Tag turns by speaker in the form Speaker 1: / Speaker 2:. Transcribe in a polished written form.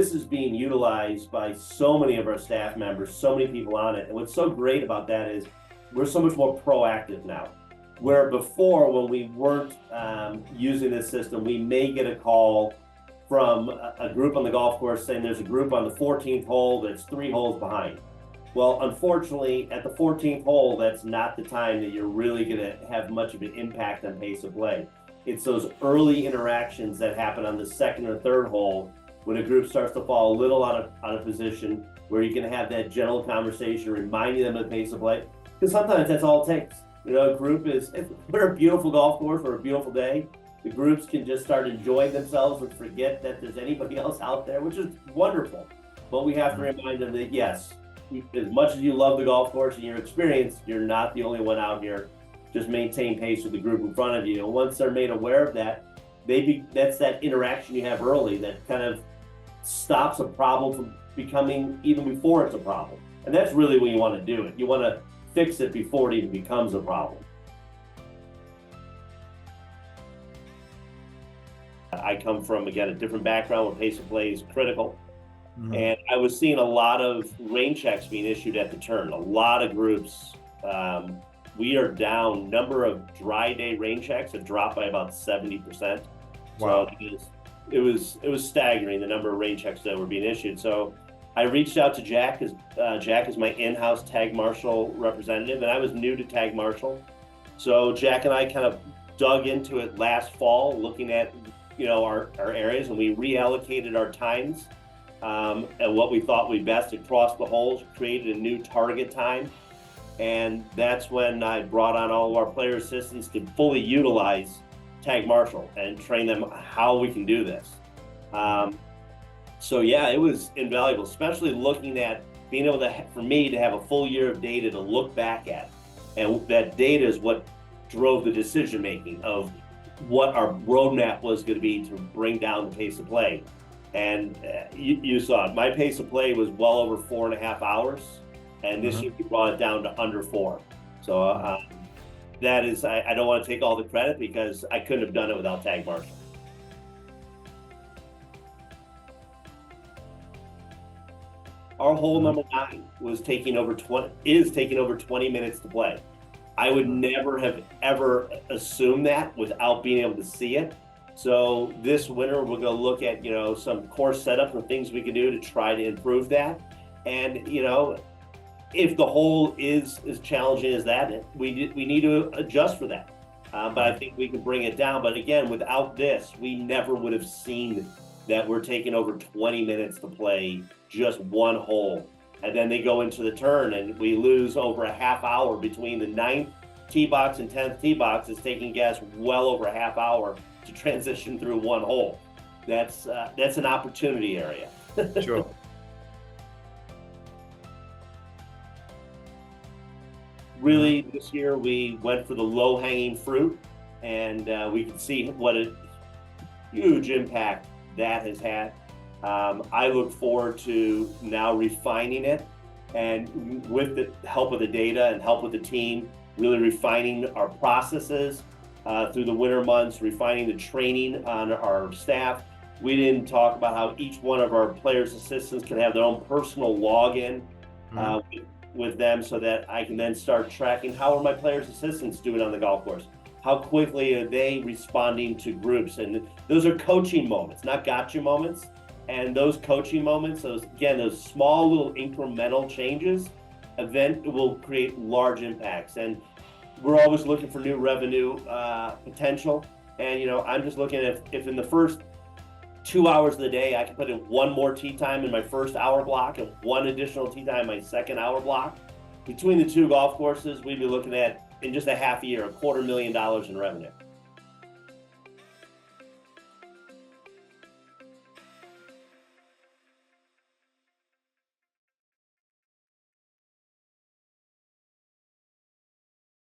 Speaker 1: this is being utilized by so many of our staff members, so many people on it. And what's so great about that is we're so much more proactive now. Where before, when we weren't using this system, we may get a call from a group on the golf course saying there's a group on the 14th hole that's 3 holes behind. Well, unfortunately, at the 14th hole, that's not the time that you're really going to have much of an impact on pace of play. It's those early interactions that happen on the 2nd or 3rd hole when a group starts to fall a little out of position, where you can have that gentle conversation reminding them of the pace of play. Because sometimes that's all it takes. You know, a group is, if we're a beautiful golf course or a beautiful day, the groups can just start enjoying themselves and forget that there's anybody else out there, which is wonderful. But we have to remind them that, yes, as much as you love the golf course and your experience, you're not the only one out here. Just maintain pace with the group in front of you. And once they're made aware of that, that's that interaction you have early that kind of stops a problem from becoming even before it's a problem. And that's really when you want to do it. You want to fix it before it even becomes a problem. I come from, again, a different background where pace of play is critical. And I was seeing a lot of rain checks being issued at the turn. A lot of groups, we are down. Number of dry day rain checks have dropped by about 70%.
Speaker 2: Wow.
Speaker 1: So it was staggering, the number of rain checks that were being issued. So I reached out to Jack, because Jack is my in-house tag marshal representative, and I was new to tag marshal. So Jack and I kind of dug into it last fall, looking at our areas, and we reallocated our times and what we thought would be best across the holes, created a new target time. And that's when I brought on all of our player assistants to fully utilize tag marshal and train them how we can do this. So yeah, it was invaluable, especially looking at being able to, for me, to have a full year of data to look back at. And that data is what drove the decision making of what our roadmap was going to be to bring down the pace of play. And you saw it. My pace of play was well over 4.5 hours, and this year we brought it down to under 4. So that is, I don't want to take all the credit, because I couldn't have done it without tag marshal. Our hole number 9 is taking over 20 minutes to play. I would never have ever assumed that without being able to see it. So this winter, we're going to look at, some course setup and things we can do to try to improve that. And, if the hole is as challenging as that, we need to adjust for that. But I think we can bring it down. But again, without this, we never would have seen that we're taking over 20 minutes to play just one hole. And then they go into the turn, and we lose over a half hour between the 9th tee box and 10th tee box. Is taking guests well over a half hour to transition through one hole. That's an opportunity area.
Speaker 2: Sure.
Speaker 1: Really, this year we went for the low-hanging fruit, and we can see what a huge impact that has had. I look forward to now refining it, and with the help of the data and help with the team, really refining our processes through the winter months, refining the training on our staff. We didn't talk about how each one of our players' assistants can have their own personal login with them, so that I can then start tracking how are my players' assistants doing on the golf course? How quickly are they responding to groups? And those are coaching moments, not gotcha moments. And those coaching moments, those small little incremental changes, will create large impacts. And we're always looking for new revenue potential. And I'm just looking at if in the first 2 hours of the day I can put in one more tee time in my first hour block and one additional tee time in my second hour block. Between the two golf courses, we'd be looking at, in just a half a year, $250,000 in revenue.